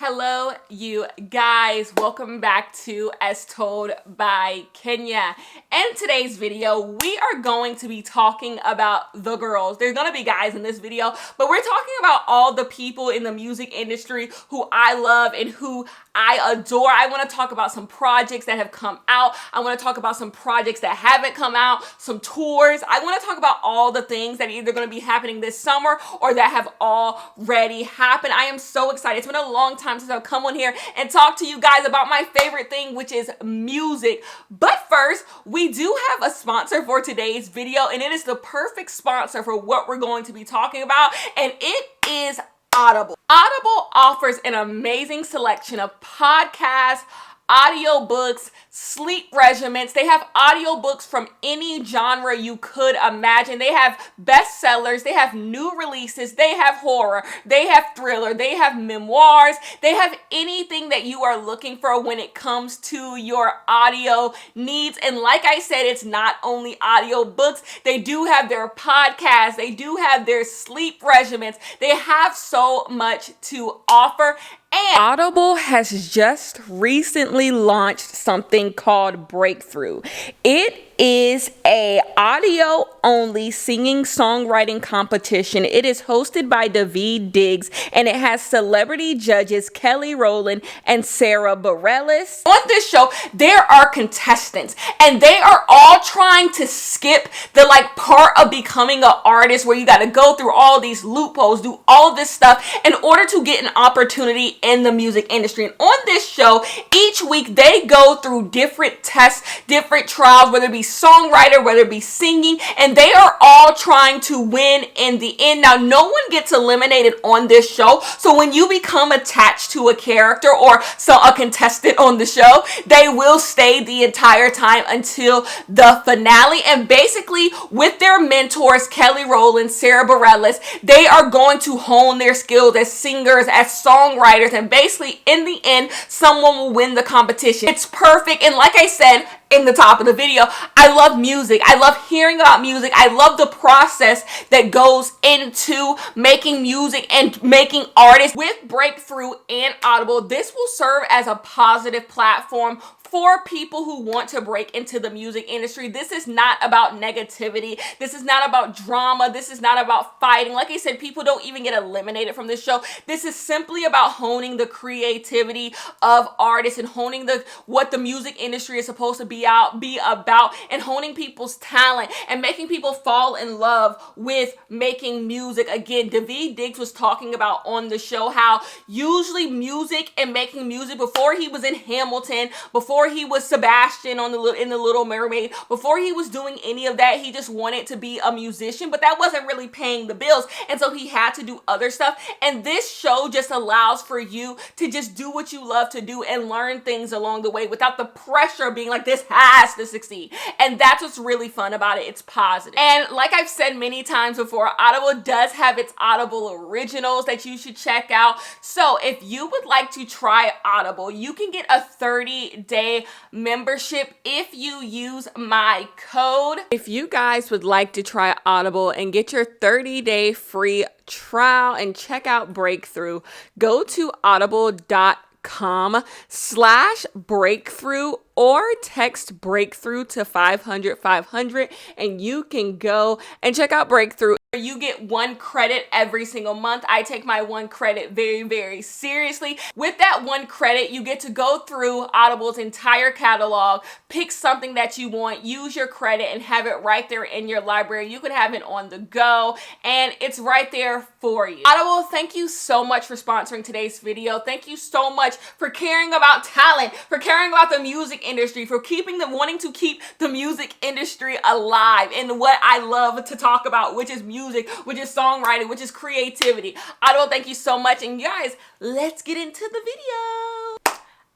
Hello, you guys. Welcome back to As Told by Kenya. In today's video, we are going to be talking about the girls. There's going to be guys in this video, but we're talking about all the people in the music industry who I love and who I adore. I want to talk about some projects that have come out. I want to talk about some projects that haven't come out, some tours. I want to talk about all the things that are either going to be happening this summer or that have already happened. I am so excited. It's been a long time since I've come on here and talk to you guys about my favorite thing, which is music. But first, we do have a sponsor for today's video, and it is the perfect sponsor for what we're going to be talking about, and it is Audible. Audible offers an amazing selection of podcasts, audiobooks, sleep regimens. They have audiobooks from any genre you could imagine. They have bestsellers, they have new releases, they have horror, they have thriller, they have memoirs, they have anything that you are looking for when it comes to your audio needs. And like I said, it's not only audiobooks, they do have their podcasts, they do have their sleep regimens. They have so much to offer. And Audible has just recently launched something called Breakthrough. It is a audio only singing songwriting competition. It is hosted by Daveed Diggs, and it has celebrity judges Kelly Rowland and Sarah Bareilles. On this show, there are contestants, and they are all trying to skip the part of becoming an artist where you got to go through all these loopholes, do all of this stuff in order to get an opportunity in the music industry. And on this show, each week they go through different tests, different trials, whether it be songwriter, whether it be singing, and they are all trying to win in the end. Now, no one gets eliminated on this show, so when you become attached to a character or a contestant on the show, they will stay the entire time until the finale. And basically, with their mentors, Kelly Rowland, Sarah Bareilles, they are going to hone their skills as singers, as songwriters, and basically, in the end, someone will win the competition. It's perfect, and like I said in the top of the video, I love music. I love hearing about music. I love the process that goes into making music and making artists. With Breakthrough and Audible, this will serve as a positive platform for people who want to break into the music industry. This is not about negativity. This is not about drama. This is not about fighting. Like I said, people don't even get eliminated from this show. This is simply about honing the creativity of artists and honing what the music industry is supposed to be about, and honing people's talent and making people fall in love with making music. Again, Daveed Diggs was talking about on the show how usually music and making music, before he was in Hamilton, before he was Sebastian in the Little Mermaid, before he was doing any of that, he just wanted to be a musician, but that wasn't really paying the bills, and so he had to do other stuff. And this show just allows for you to just do what you love to do and learn things along the way without the pressure of being like, this has to succeed. And that's what's really fun about it. It's positive. And like I've said many times before, Audible does have its Audible originals that you should check out. So if you would like to try Audible, you can get a 30-day membership if you use my code. If you guys would like to try Audible and get your 30-day free trial and check out Breakthrough, go to audible.com/breakthrough or text Breakthrough to 500 and you can go and check out Breakthrough. You get 1 credit every single month. I take my 1 credit very, very seriously. With that 1 credit, you get to go through Audible's entire catalog, pick something that you want, use your credit, and have it right there in your library. You can have it on the go, and it's right there for you. Audible, thank you so much for sponsoring today's video. Thank you so much for caring about talent, for caring about the music industry, for wanting to keep the music industry alive and what I love to talk about, which is music, which is songwriting, which is creativity. Audible, thank you so much. And guys, let's get into the video.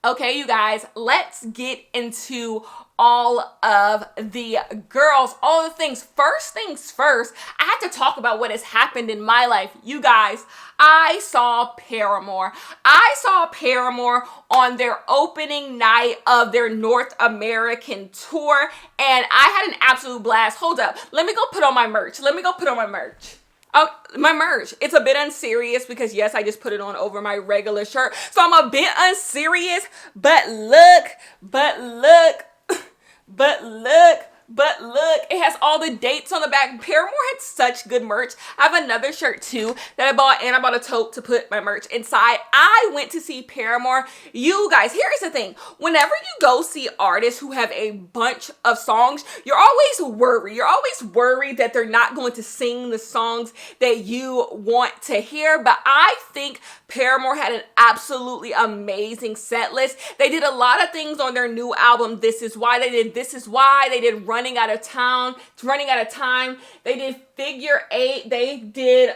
Okay, you guys, let's get into all of the girls, all the things. First things first, I have to talk about what has happened in my life. You guys, I saw Paramore. I saw Paramore on their opening night of their North American tour, and I had an absolute blast. Hold up. Let me go put on my merch. Oh, my merch. It's a bit unserious because yes, I just put it on over my regular shirt. So I'm a bit unserious, but look, but look, but look. But look, it has all the dates on the back. Paramore had such good merch. I have another shirt too that I bought, and I bought a tote to put my merch inside. I went to see Paramore. You guys, here's the thing. Whenever you go see artists who have a bunch of songs, you're always worried. You're always worried that they're not going to sing the songs that you want to hear. But I think Paramore had an absolutely amazing set list. They did a lot of things on their new album, This Is Why. They did This Is Why. They did Running Out of Town. It's Running Out of Time. They did Figure Eight. They did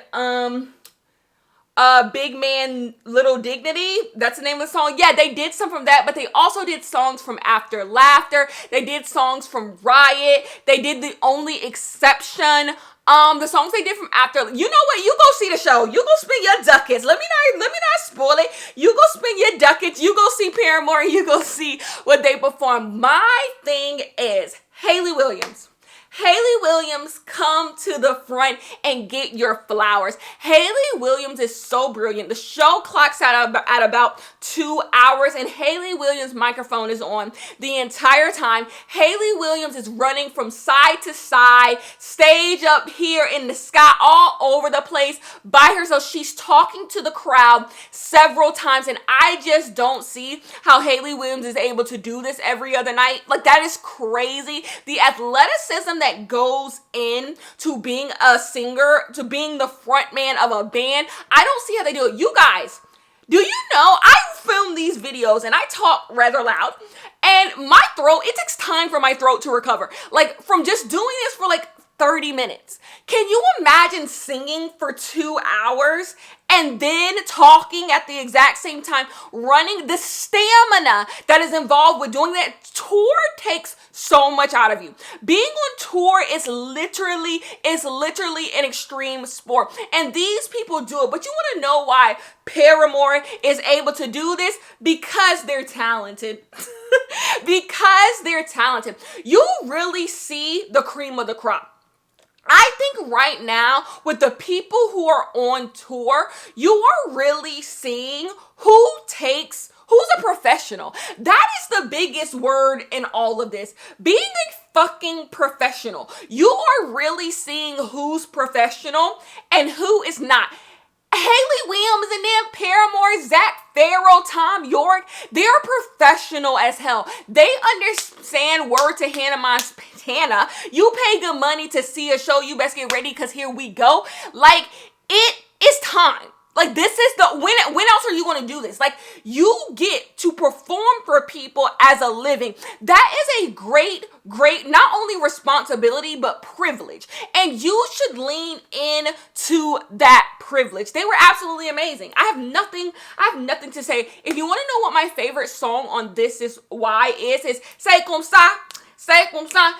Big Man Little Dignity. That's the name of the song. Yeah, they did some from that, but they also did songs from After Laughter. They did songs from Riot. They did The Only Exception. The songs they did from After, you know what? You go see the show. You go spend your ducats. Let me not spoil it. You go spend your ducats. You go see Paramore. You go see what they perform. My thing is Hayley Williams. Hayley Williams, come to the front and get your flowers. Hayley Williams is so brilliant. The show clocks out at about 2 hours, and Hayley Williams' microphone is on the entire time. Hayley Williams is running from side to side, stage up here in the sky, all over the place by herself. She's talking to the crowd several times, and I just don't see how Hayley Williams is able to do this every other night. Like, that is crazy. The athleticism that goes in to being a singer, to being the front man of a band, I don't see how they do it. You guys, do you know I film these videos and I talk rather loud, and my throat, it takes time for my throat to recover, like from just doing this for like 30 minutes. Can you imagine singing for 2 hours and then talking at the exact same time, running? The stamina that is involved with doing that. Tour takes so much out of you. Being on tour is literally an extreme sport, and these people do it. But you want to know why Paramore is able to do this? Because they're talented. Because they're talented. You really see the cream of the crop. I think right now, with the people who are on tour, you are really seeing who's a professional. That is the biggest word in all of this. Being a fucking professional. You are really seeing who's professional and who is not. Hayley Williams and them, Paramore, Zach Farrell, Tom York, they're professional as hell. They understand word to Hannah Montana. You pay good money to see a show, you best get ready because here we go. Like, it is time. Like, this is when else are you going to do this? Like, you get to perform for people as a living. That is a great, not only responsibility, but privilege. And you should lean into that privilege. They were absolutely amazing. I have nothing to say. If you want to know what my favorite song on This Is Why is C'est Comme Ça. Say Comme Ça,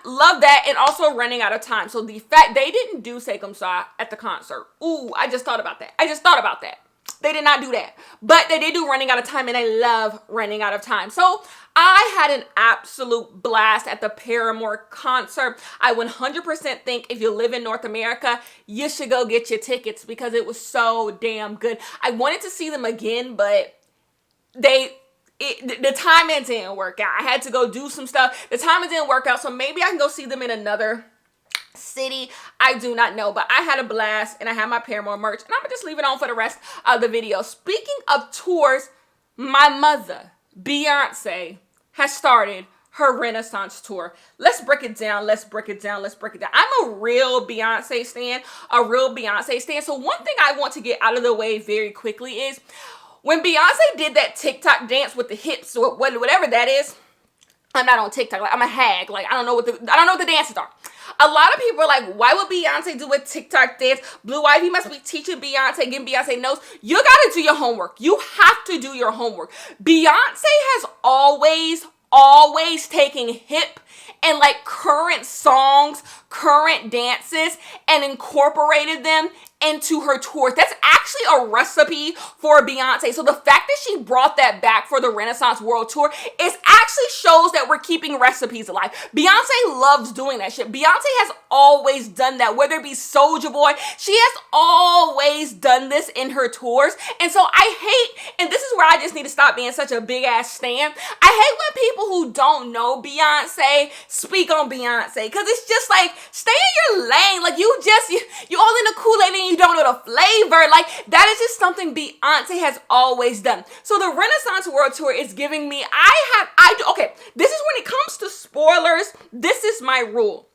love that, and also Running Out of Time. So the fact they didn't do Say Comme Ça at the concert, ooh, I just thought about that. They did not do that, but they did do Running Out of Time, and I love Running Out of Time. So I had an absolute blast at the Paramore concert. I 100% think if you live in North America, you should go get your tickets because it was so damn good. I wanted to see them again, but the timing didn't work out. I had to go do some stuff. The timing didn't work out, so maybe I can go see them in another city. I do not know, but I had a blast, and I had my Paramore merch, and I'm gonna just leave it on for the rest of the video. Speaking of tours, my mother, Beyonce, has started her Renaissance tour. Let's break it down. I'm a real Beyonce stan. So one thing I want to get out of the way very quickly is, when Beyonce did that TikTok dance with the hips or whatever that is, I'm not on TikTok. Like, I'm a hag. Like, I don't know what the dances are. A lot of people are like, why would Beyonce do a TikTok dance? Blue Ivy must be teaching Beyonce, getting Beyonce notes. You gotta do your homework. You have to do your homework. Beyonce has always taken hip and like current songs, current dances, and incorporated them into her tours. That's actually a recipe for Beyonce. So the fact that she brought that back for the Renaissance World Tour is actually shows that we're keeping recipes alive. Beyonce loves doing that shit. Beyonce has always done that, whether it be Soulja Boy. She has always done this in her tours. And so I hate, and this is where I just need to stop being such a big ass stan. I hate when people who don't know Beyonce speak on Beyonce, because it's just like, stay in your lane. Like, you all in the Kool-Aid and you don't know the flavor. Like, that is just something Beyonce has always done. So the Renaissance World Tour is giving me, okay, this is when it comes to spoilers, this is my rule.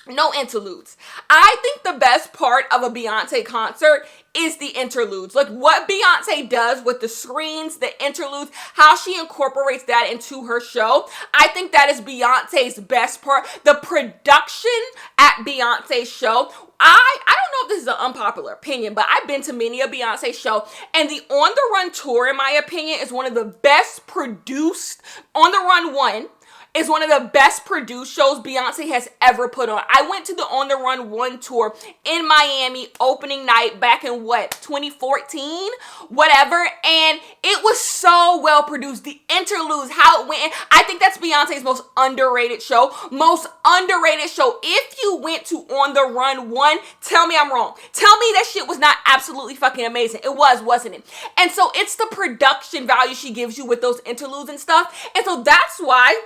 No interludes. I think the best part of a Beyonce concert is the interludes. Like, what Beyonce does with the screens, the interludes, how she incorporates that into her show. I think that is Beyonce's best part. The production at Beyonce's show. I don't know if this is an unpopular opinion, but I've been to many a Beyonce show, and the On the Run tour, in my opinion, is one of the best produced. On the Run 1 is one of the best produced shows Beyonce has ever put on. I went to the On the Run 1 tour in Miami opening night back in 2014, whatever, and it was so well produced. The interludes, how it went. I think that's Beyonce's most underrated show. Most underrated show. If you went to On the Run 1, tell me I'm wrong. Tell me that shit was not absolutely fucking amazing. It was, wasn't it? And so it's the production value she gives you with those interludes and stuff. And so that's why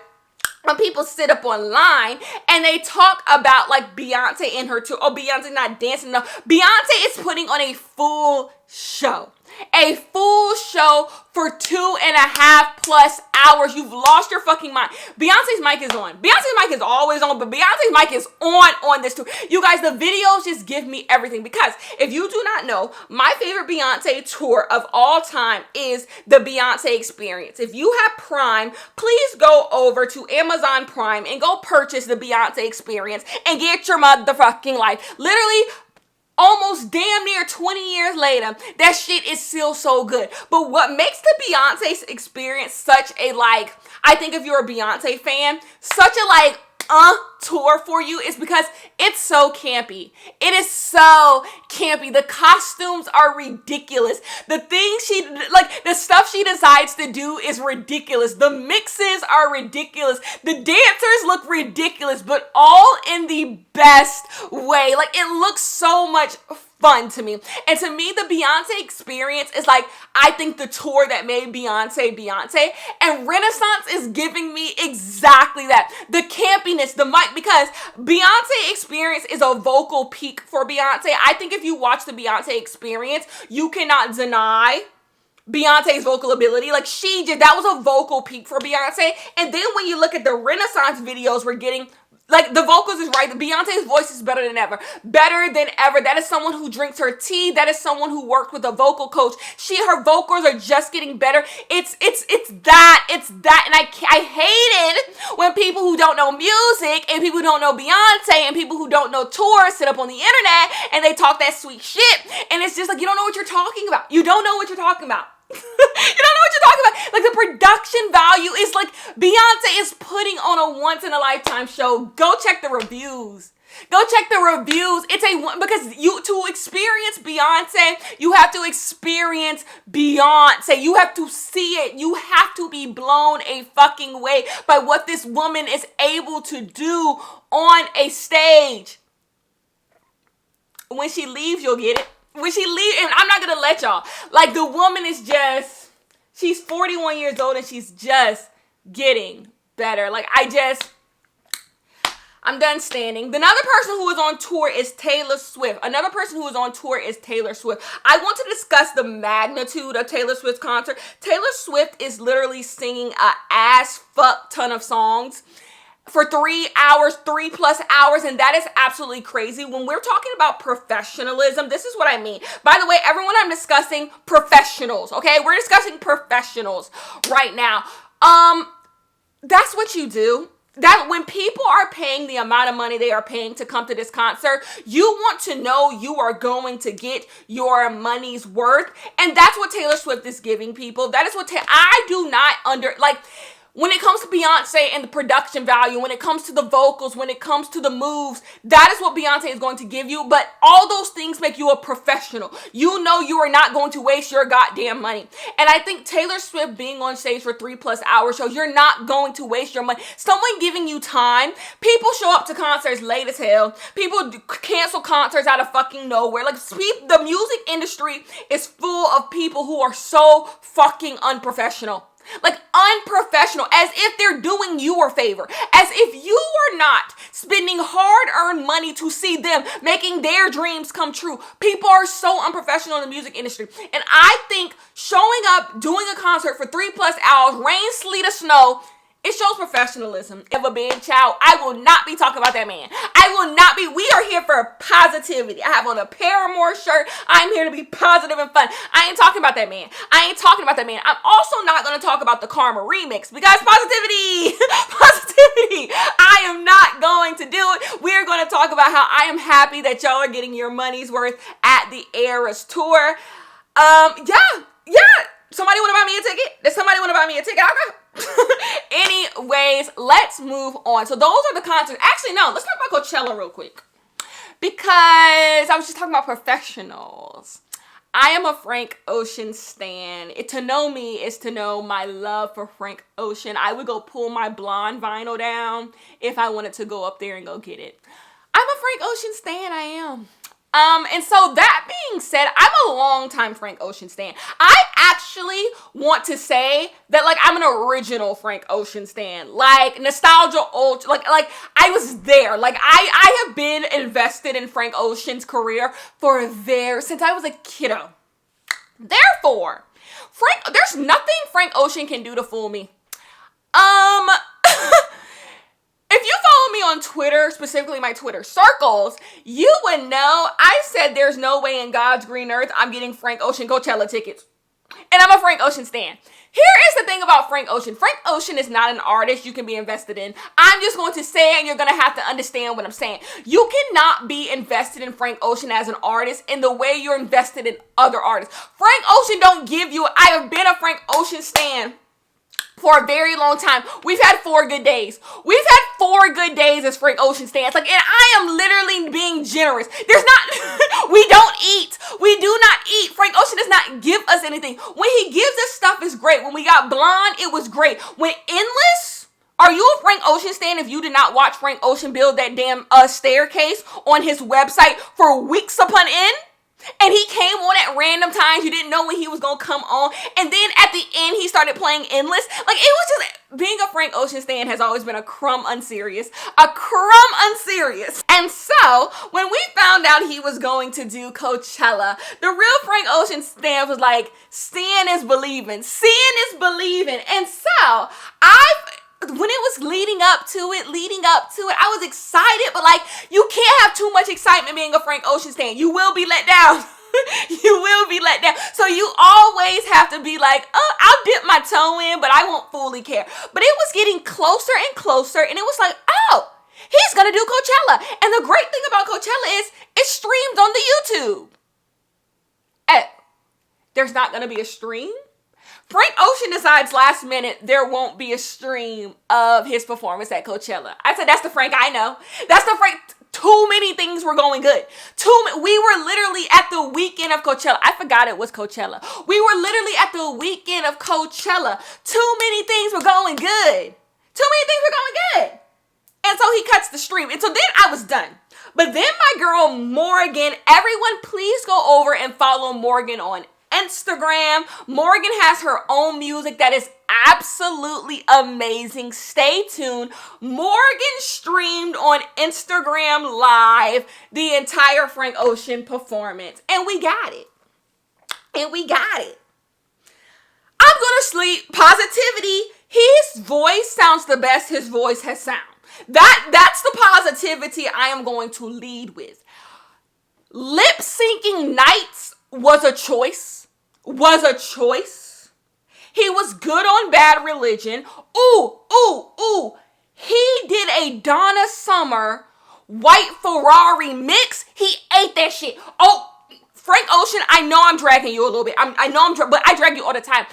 when people sit up online and they talk about like Beyonce in her tour, oh, Beyonce not dancing enough. Beyonce is putting on a full show. A full show for 2.5+ hours. You've lost your fucking mind. Beyonce's mic is on. Beyonce's mic is always on, but Beyonce's mic is on this tour. You guys, the videos just give me everything, because if you do not know, my favorite Beyonce tour of all time is the Beyonce Experience. If you have Prime, please go over to Amazon Prime and go purchase the Beyonce Experience and get your motherfucking life. Literally, almost damn near 20 years later, that shit is still so good. But what makes the Beyonce Experience such a, like, I think if you're a Beyonce fan, such a, like, tour for you is because it's so campy. It is so campy. The costumes are ridiculous. The things the stuff she decides to do is ridiculous. The mixes are ridiculous. The dancers look ridiculous, but all in the best way. Like, it looks so much fun to me. And to me, the Beyonce Experience is like, I think, the tour that made Beyonce Beyonce. And Renaissance is giving me exactly that. The campiness, the mic, because Beyonce Experience is a vocal peak for Beyonce. I think if you watch the Beyonce Experience, you cannot deny Beyonce's vocal ability. Like, that was a vocal peak for Beyonce. And then when you look at the Renaissance videos we're getting, like, the vocals is right. Beyonce's voice is better than ever. Better than ever. That is someone who drinks her tea. That is someone who worked with a vocal coach. Her vocals are just getting better. It's that. And I hate it when people who don't know music and people who don't know Beyonce and people who don't know tours sit up on the internet and they talk that sweet shit. And it's just like, you don't know what you're talking about. You don't know what you're talking about. You don't know what you're talking about. Like, the production value is like, Beyonce is putting on a once in a lifetime show. Go check the reviews. Go check the reviews. Because to experience Beyonce, you have to experience Beyonce. You have to see it. You have to be blown a fucking away by what this woman is able to do on a stage. When she leaves, you'll get it. When she leaves, and I'm not going to let y'all. Like, the woman is she's 41 years old and she's just getting better. Like, I'm done standing. Another person who is on tour is Taylor Swift. I want to discuss the magnitude of Taylor Swift's concert. Taylor Swift is literally singing a ass fuck ton of songs for 3 hours, 3+ hours, and that is absolutely crazy. When we're talking about professionalism, this is what I mean. By the way, everyone, I'm discussing professionals, okay? We're discussing professionals right now. That's what you do. That when people are paying the amount of money they are paying to come to this concert, you want to know you are going to get your money's worth. And that's what Taylor Swift is giving people. That is what I do not When it comes to Beyonce and the production value, when it comes to the vocals, when it comes to the moves, that is what Beyonce is going to give you. But all those things make you a professional. You know you are not going to waste your goddamn money. And I think Taylor Swift being on stage for 3+ hour shows you're not going to waste your money. Someone giving you time. People show up to concerts late as hell. People cancel concerts out of fucking nowhere. Like, the music industry is full of people who are so fucking unprofessional. Like, unprofessional, as if they're doing you a favor, as if you are not spending hard-earned money to see them making their dreams come true. People are so unprofessional in the music industry, and I think showing up, doing a concert for 3+ hours, rain, sleet, or snow, it shows professionalism. If a big child, I will not be talking about that man. I will not be. We are here for positivity. I have on a Paramore shirt. I'm here to be positive and fun. I ain't talking about that man. I ain't talking about that man. I'm also not going to talk about the Karma remix because positivity, positivity. I am not going to do it. We're going to talk about how I am happy that y'all are getting your money's worth at the Eras tour. Yeah. Somebody want to buy me a ticket? Does somebody want to buy me a ticket? I'll go. Anyways, let's move on. So those are the concerts. Actually, no, let's talk about Coachella real quick. Because I was just talking about professionals. I am a Frank Ocean stan. To know me is to know my love for Frank Ocean. I would go pull my blonde vinyl down if I wanted to go up there and go get it. I'm a Frank Ocean stan, I am. And so that being said, I'm a long-time Frank Ocean stan. I actually want to say that, like, I'm an original Frank Ocean stan. Like, nostalgia, old, like I was there. Like, I have been invested in Frank Ocean's career since I was a kiddo. Therefore, there's nothing Frank Ocean can do to fool me. If you follow me on Twitter, specifically my Twitter circles, you would know I said there's no way in God's green earth I'm getting Frank Ocean Coachella tickets. And I'm a Frank Ocean stan. Here is the thing about Frank Ocean. Frank Ocean is not an artist you can be invested in. I'm just going to say, and you're going to have to understand what I'm saying. You cannot be invested in Frank Ocean as an artist in the way you're invested in other artists. Frank Ocean don't give you, I have been a Frank Ocean stan for a very long time. We've had 4 good days. We've had 4 good days as Frank Ocean stans. Like, and I am literally being generous. We don't eat. We do not eat. Frank Ocean does not give us anything. When he gives us stuff, it's great. When we got Blonde, it was great. When Endless, are you a Frank Ocean stan if you did not watch Frank Ocean build that damn staircase on his website for weeks upon end? And he came on at random times. You didn't know when he was going to come on. And then at the end, he started playing Endless. Like, it was just, being a Frank Ocean stan has always been a crumb unserious. And so, when we found out he was going to do Coachella, the real Frank Ocean stan was like, seeing is believing. Seeing is believing. And so, when it was leading up to it, I was excited, but like, you can't have too much excitement being a Frank Ocean stan. You will be let down. You will be let down. So you always have to be like, oh, I'll dip my toe in, but I won't fully care. But it was getting closer and closer, and it was like, oh, he's gonna do Coachella. And the great thing about Coachella is it's streamed on the YouTube. There's not gonna be a stream. Frank Ocean decides last minute there won't be a stream of his performance at Coachella. I said, that's the Frank I know. That's the Frank. Too many things were going good. We were literally at the weekend of Coachella. I forgot it was Coachella. We were literally at the weekend of Coachella. Too many things were going good. And so he cuts the stream. And so then I was done. But then my girl Morgan, everyone please go over and follow Morgan on Instagram. Morgan has her own music that is absolutely amazing. Stay tuned. Morgan streamed on Instagram Live the entire Frank Ocean performance. And we got it. I'm gonna sleep. Positivity. His voice sounds the best his voice has sound. That's the positivity I am going to lead with. Lip syncing nights was a choice. He was good on Bad Religion. Ooh. He did a Donna Summer White Ferrari mix. He ate that shit. Oh, Frank Ocean, I know I'm dragging you a little bit. But I drag you all the time.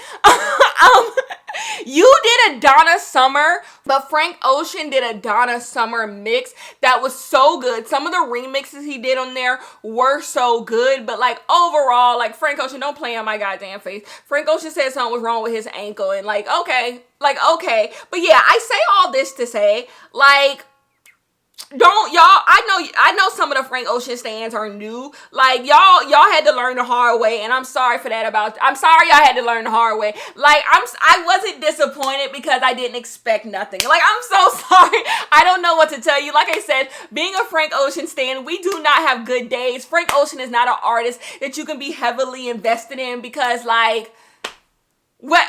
You did a Donna Summer, but Frank Ocean did a Donna Summer mix that was so good. Some of the remixes he did on there were so good, but like overall, like Frank Ocean, don't play on my goddamn face. Frank Ocean said something was wrong with his ankle, and like, okay. But yeah, I say all this to say, like, don't y'all, I know some of the Frank Ocean stands are new. Like y'all had to learn the hard way, and I'm sorry for that. I'm sorry y'all had to learn the hard way. Like I wasn't disappointed because I didn't expect nothing. Like I'm so sorry. I don't know what to tell you. Like I said, being a Frank Ocean stan, we do not have good days. Frank Ocean is not an artist that you can be heavily invested in because like what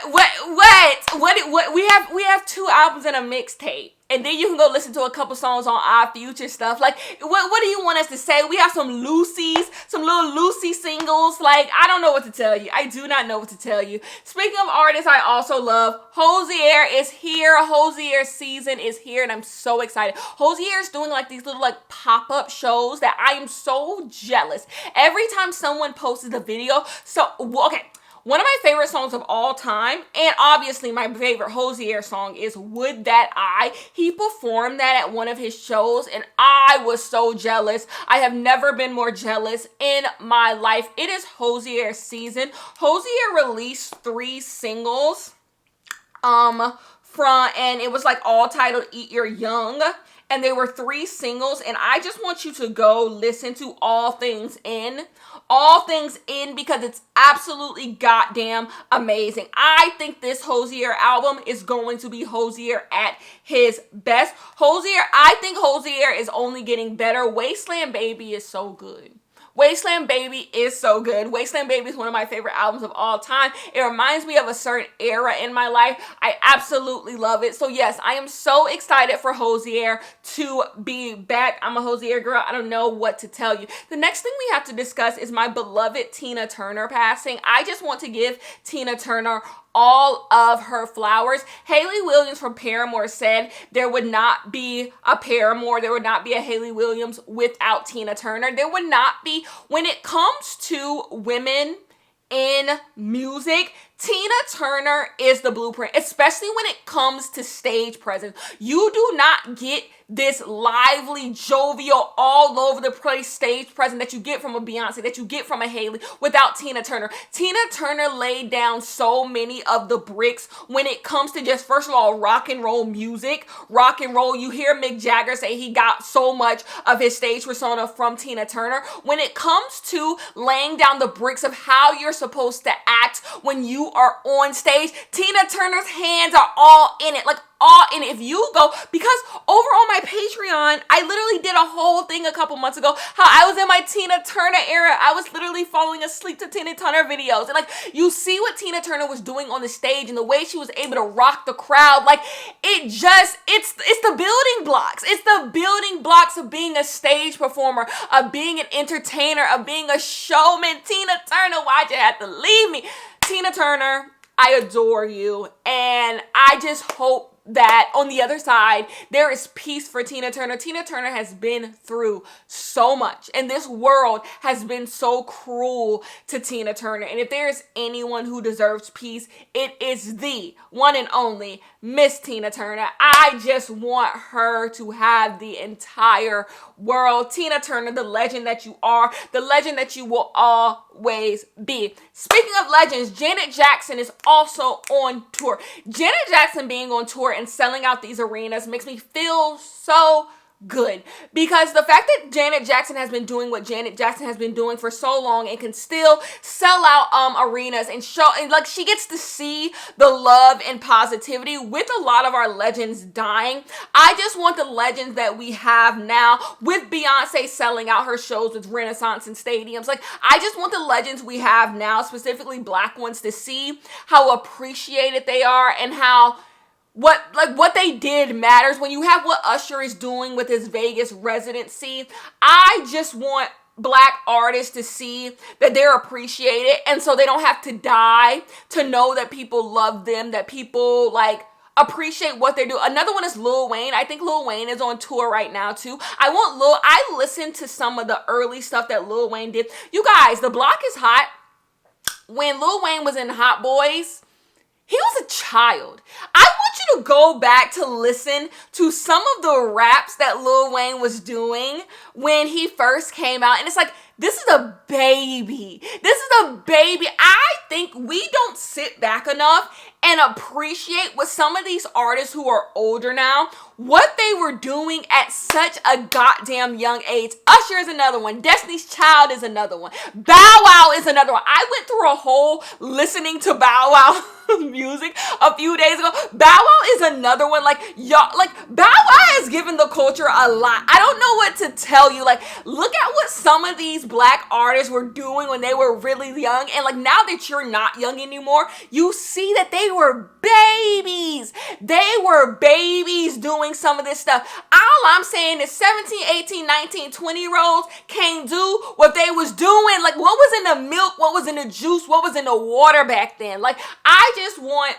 we have 2 albums and a mixtape. And then you can go listen to a couple songs on our future stuff. Like, what do you want us to say? We have some Lucy's, some little Lucy singles. Like, I don't know what to tell you. I do not know what to tell you. Speaking of artists I also love, Hozier is here. Hozier season is here, and I'm so excited. Hozier is doing like these little like pop-up shows that I am so jealous. Every time someone posts a video, okay. One of my favorite songs of all time, and obviously my favorite Hozier song is Would That I. He performed that at one of his shows, and I was so jealous. I have never been more jealous in my life. It is Hozier season. Hozier released 3 singles, and it was like all titled Eat Your Young. And they were 3 singles, and I just want you to go listen to All Things In. All Things In, because it's absolutely goddamn amazing. I think this Hozier album is going to be Hozier at his best. I think Hozier is only getting better. Wasteland Baby is so good. Wasteland Baby is so good. Wasteland Baby is one of my favorite albums of all time. It reminds me of a certain era in my life. I absolutely love it. So yes, I am so excited for Hozier to be back. I'm a Hozier girl. I don't know what to tell you. The next thing we have to discuss is my beloved Tina Turner passing. I just want to give Tina Turner all of her flowers. Hayley Williams from Paramore said there would not be a Paramore, there would not be a Hayley Williams without Tina Turner. There would not be. When it comes to women in music, Tina Turner is the blueprint, especially when it comes to stage presence. You do not get this lively, jovial, all over the place stage presence that you get from a Beyonce, that you get from a Hailey without Tina Turner. Tina Turner laid down so many of the bricks when it comes to just, first of all, rock and roll music. Rock and roll, you hear Mick Jagger say he got so much of his stage persona from Tina Turner. When it comes to laying down the bricks of how you're supposed to act when you are on stage, Tina Turner's hands are all in it. Like, all in it. If you go, because over on my Patreon, I literally did a whole thing a couple months ago how I was in my Tina Turner era. I was literally falling asleep to Tina Turner videos. And like, you see what Tina Turner was doing on the stage and the way she was able to rock the crowd. Like, it's the building blocks. It's the building blocks of being a stage performer, of being an entertainer, of being a showman. Tina Turner, why'd you have to leave me? Tina Turner, I adore you. And I just hope that on the other side, there is peace for Tina Turner. Tina Turner has been through so much, and this world has been so cruel to Tina Turner. And if there is anyone who deserves peace, it is the one and only Miss Tina Turner. I just want her to have the entire world. Tina Turner, the legend that you are, the legend that you will always be. Speaking of legends, Janet Jackson is also on tour. Janet Jackson being on tour and selling out these arenas makes me feel so good, because the fact that Janet Jackson has been doing what Janet Jackson has been doing for so long and can still sell out arenas and show, and like, she gets to see the love and positivity with a lot of our legends dying. I just want the legends that we have now, with Beyonce selling out her shows with Renaissance and stadiums. Like, I just want the legends we have now, specifically Black ones, to see how appreciated they are and how what they did matters. When you have what Usher is doing with his Vegas residency, I just want Black artists to see that they're appreciated, and so they don't have to die to know that people love them, that people like appreciate what they do. Another one is Lil Wayne. I think Lil Wayne is on tour right now too. I listened to some of the early stuff that Lil Wayne did. You guys, the block is hot. When Lil Wayne was in Hot Boys, he was a child. I want you to go back to listen to some of the raps that Lil Wayne was doing when he first came out. And it's like, this is a baby. This is a baby. I think we don't sit back enough and appreciate what some of these artists who are older now, what they were doing at such a goddamn young age. Usher is another one. Destiny's Child is another one. Bow Wow is another one. I went through a whole listening to Bow Wow music a few days ago. Bow Wow is another one. Like, y'all, like, Bow Wow has given the culture a lot. I don't know what to tell you. Like, look at what some of these black artists were doing when they were really young. And like, now that you're not young anymore, you see that they were babies. They were babies doing some of this stuff. All I'm saying is 17, 18, 19, 20-year-olds can't do what they was doing. Like, what was in the milk? What was in the juice? What was in the water back then? Like, I just want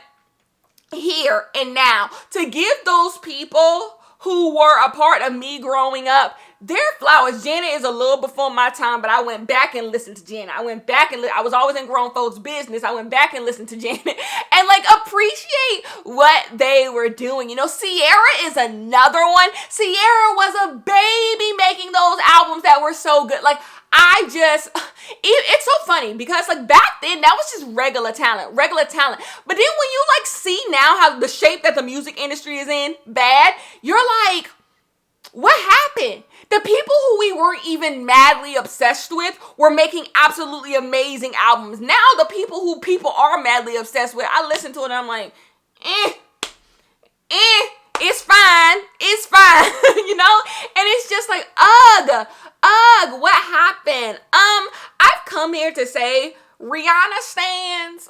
here and now to give those people who were a part of me growing up their flowers. Janet is a little before my time, but I went back and listened to Janet. I went back and I was always in grown folks' business. I went back and listened to Janet and like appreciate what they were doing. You know, Sierra is another one. Sierra was a baby making those albums that were so good. Like, it's so funny because like back then that was just regular talent. But then when you like see now how the shape that the music industry is in, bad, you're like, what happened? The people who we weren't even madly obsessed with were making absolutely amazing albums. Now the people who people are madly obsessed with, I listen to it and I'm like, it's fine, you know? And it's just like, ugh, what happened? I've come here to say, Rihanna stands.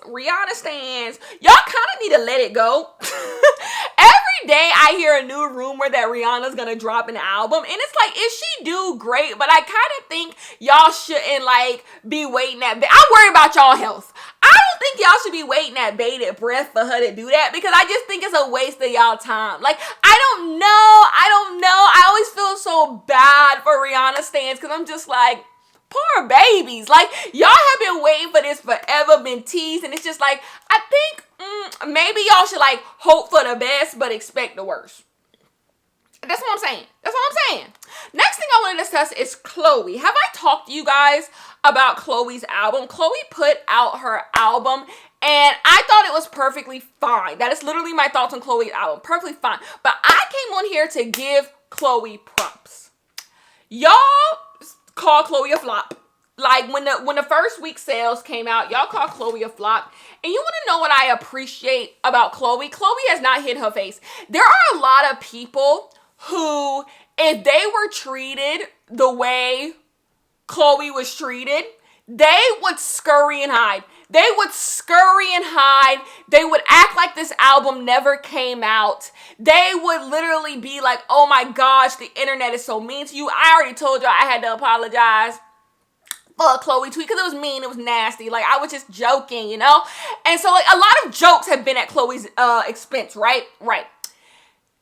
Y'all kind of need to let it go. Every day I hear a new rumor that Rihanna's gonna drop an album, and it's like, if she do, great, but I kind of think y'all shouldn't like be waiting at. I worry about y'all health. I don't think y'all should be waiting at bated breath for her to do that, because I just think it's a waste of y'all time. Like, I don't know. I always feel so bad for Rihanna stans, because I'm just like, poor babies. Like, y'all have been waiting for this forever, been teased, and it's just like, I think maybe y'all should like hope for the best but expect the worst. That's what I'm saying. Next thing I want to discuss is Chloe. Have I talked to you guys about Chloe's album? Chloe put out her album and I thought it was perfectly fine. That is literally my thoughts on Chloe's album. Perfectly fine. But I came on here to give Chloe props. Y'all call Chloe a flop. Like, when the first week sales came out, y'all called Chloe a flop. And you want to know what I appreciate about Chloe? Chloe has not hid her face. There are a lot of people who, if they were treated the way Chloe was treated, they would scurry and hide. They would act like this album never came out. They would literally be like, oh my gosh, the internet is so mean to you. I already told y'all I had to apologize for a Chloe tweet because it was mean, it was nasty. Like, I was just joking, you know? And so, like, a lot of jokes have been at Chloe's expense, right? Right.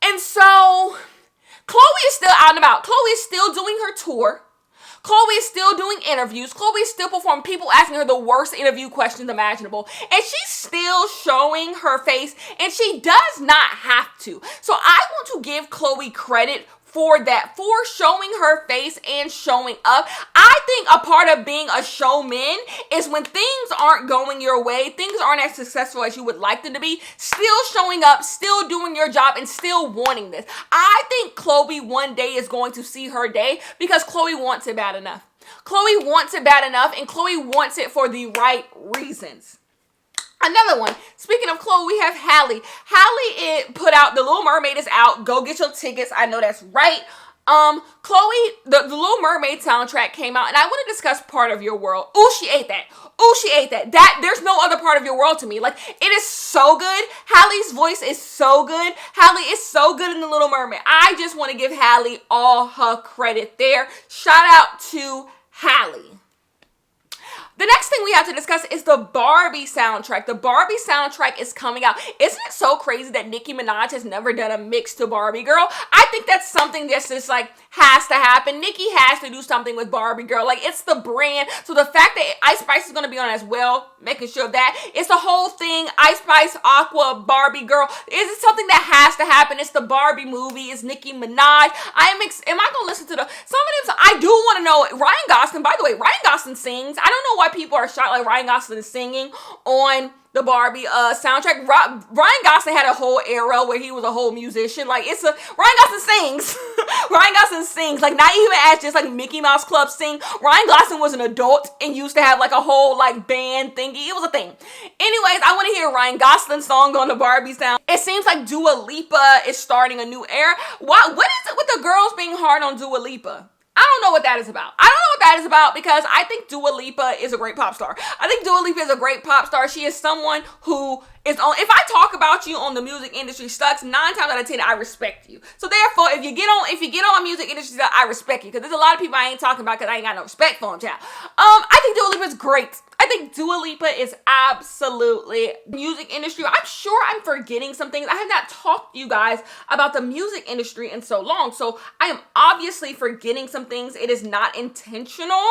And so, Chloe is still out and about. Chloe is still doing her tour. Chloe is still doing interviews. Chloe is still performing. People asking her the worst interview questions imaginable. And she's still showing her face. And she does not have to. So I want to give Chloe credit for that, for showing her face and showing up. I think a part of being a showman is when things aren't going your way, things aren't as successful as you would like them to be, still showing up, still doing your job, and still wanting this. I think Chloe one day is going to see her day because Chloe wants it bad enough. Chloe wants it bad enough, and Chloe wants it for the right reasons. Another one. Speaking of Chloe, we have Halle. Halle put out The Little Mermaid is out. Go get your tickets. I know that's right. Chloe, the Little Mermaid soundtrack came out, and I want to discuss Part of Your World. Ooh, she ate that. There's no other Part of Your World to me. Like, it is so good. Halle's voice is so good. Halle is so good in The Little Mermaid. I just want to give Halle all her credit there. Shout out to Halle. The next thing we have to discuss is the Barbie soundtrack. The Barbie soundtrack is coming out. Isn't it so crazy that Nicki Minaj has never done a mix to Barbie Girl? I think that's something that's just like has to happen. Nicki has to do something with Barbie Girl. Like, it's the brand. So the fact that Ice Spice is going to be on as well, making sure that it's the whole thing. Ice Spice, Aqua, Barbie Girl. Is it something that has to happen? It's the Barbie movie. It's Nicki Minaj. Am I going to listen to some of them? I do want to know. Ryan Gosling, by the way, Ryan Gosling sings. I don't know why people are shocked like Ryan Gosling is singing on the Barbie soundtrack. Ryan Gosling had a whole era where he was a whole musician. Like, Ryan Gosling sings. Ryan Gosling sings. Like, not even as just like Mickey Mouse Club sing. Ryan Gosling was an adult and used to have like a whole like band thingy. It was a thing. Anyways, I want to hear Ryan Gosling's song on the Barbie sound. It seems like Dua Lipa is starting a new era. What is it with the girls being hard on Dua Lipa? I don't know what that is about. I don't know what that is about because I think Dua Lipa is a great pop star. I think Dua Lipa is a great pop star. She is someone who is on, if I talk about you on the music industry stocks, 9 times out of 10, I respect you. So therefore, if you get on music industry stuff, I respect you. Because there's a lot of people I ain't talking about because I ain't got no respect for them, child. I think Dua Lipa is great. I think Dua Lipa is absolutely music industry. I'm sure I'm forgetting some things. I have not talked to you guys about the music industry in so long. So I am obviously forgetting some things. It is not intentional.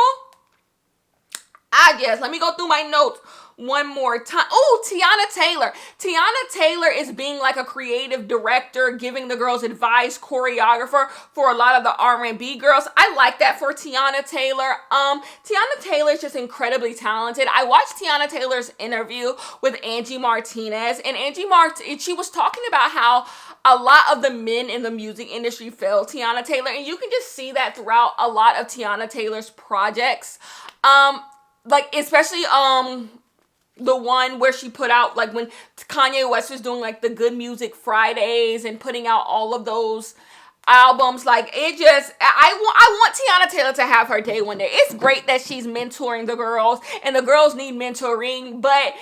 Let me go through my notes one more time. Oh, Tiana Taylor. Tiana Taylor is being like a creative director, giving the girls advice, choreographer for a lot of the R&B girls. I like that for Tiana Taylor. Tiana Taylor is just incredibly talented. I watched Tiana Taylor's interview with Angie Martinez, and she was talking about how a lot of the men in the music industry failed Tiana Taylor, and you can just see that throughout a lot of Tiana Taylor's projects. Like, especially, the one where she put out, like, when Kanye West was doing, like, the Good Music Fridays and putting out all of those albums. Like, it just, I want Tiana Taylor to have her day one day. It's great that she's mentoring the girls, and the girls need mentoring, but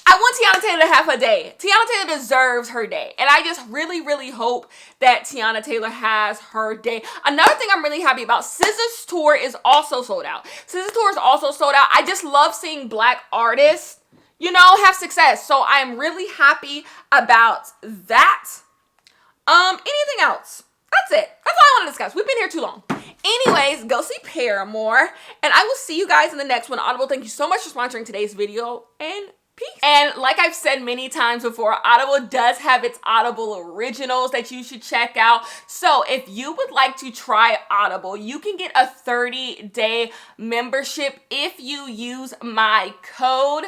I want Tiana Taylor to have her day. Tiana Taylor deserves her day. And I just really, really hope that Tiana Taylor has her day. Another thing I'm really happy about, SZA's tour is also sold out. SZA's tour is also sold out. I just love seeing Black artists, have success. So I'm really happy about that. Anything else? That's it. That's all I want to discuss. We've been here too long. Anyways, go see Paramore. And I will see you guys in the next one. Audible, thank you so much for sponsoring today's video. And peace. And like I've said many times before, Audible does have its Audible originals that you should check out. So if you would like to try Audible, you can get a 30-day membership if you use my code